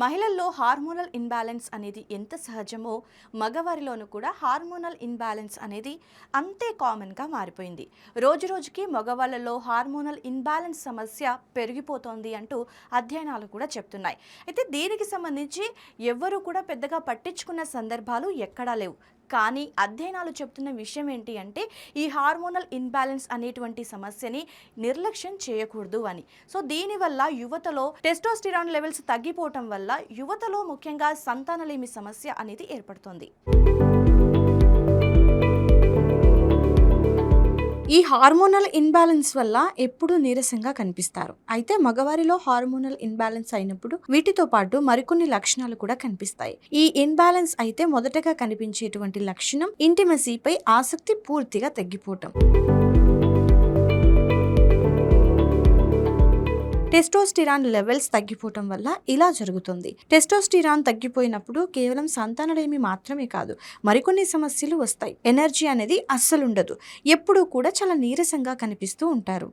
మహిళల్లో hormonal imbalance అనేది ఎంత సహజమో మగవారిలోనూ కూడా హార్మోనల్ ఇన్బ్యాలెన్స్ అనేది అంతే కామన్గా మారిపోయింది. రోజురోజుకి మగవాళ్ళలో హార్మోనల్ ఇన్బ్యాలెన్స్ సమస్య పెరిగిపోతోంది అంటూ అధ్యయనాలు కూడా చెప్తున్నాయి. అయితే దీనికి సంబంధించి ఎవ్వరూ కూడా పెద్దగా పట్టించుకున్న సందర్భాలు ఎక్కడా లేవు. కానీ అధ్యయనాలు చెప్తున్న విషయం ఏంటి అంటే ఈ హార్మోనల్ ఇన్బ్యాలెన్స్ అనేటువంటి సమస్యని నిర్లక్ష్యం చేయకూడదు అని. సో దీనివల్ల యువతలో టెస్టోస్టిరాన్ లెవెల్స్ తగ్గిపోవటం వల్ల యువతలో ముఖ్యంగా సంతానలేమి సమస్య అనేది ఏర్పడుతుంది. ఈ హార్మోనల్ ఇన్బ్యాలెన్స్ వల్ల ఎప్పుడూ నీరసంగా కనిపిస్తారు. అయితే మగవారిలో హార్మోనల్ ఇన్బ్యాలెన్స్ అయినప్పుడు వీటితో పాటు మరికొన్ని లక్షణాలు కూడా కనిపిస్తాయి. ఈ ఇన్బ్యాలెన్స్ అయితే మొదటగా కనిపించేటువంటి లక్షణం ఇంటిమసీపై ఆసక్తి పూర్తిగా తగ్గిపోవటం. టెస్టోస్టిరాన్ లెవెల్స్ తగ్గిపోవటం వల్ల ఇలా జరుగుతుంది. టెస్టోస్టిరాన్ తగ్గిపోయినప్పుడు కేవలం సంతానలేమి మాత్రమే కాదు, మరికొన్ని సమస్యలు వస్తాయి. ఎనర్జీ అనేది అస్సలు ఉండదు. ఎప్పుడూ కూడా చాలా నీరసంగా కనిపిస్తూ ఉంటారు.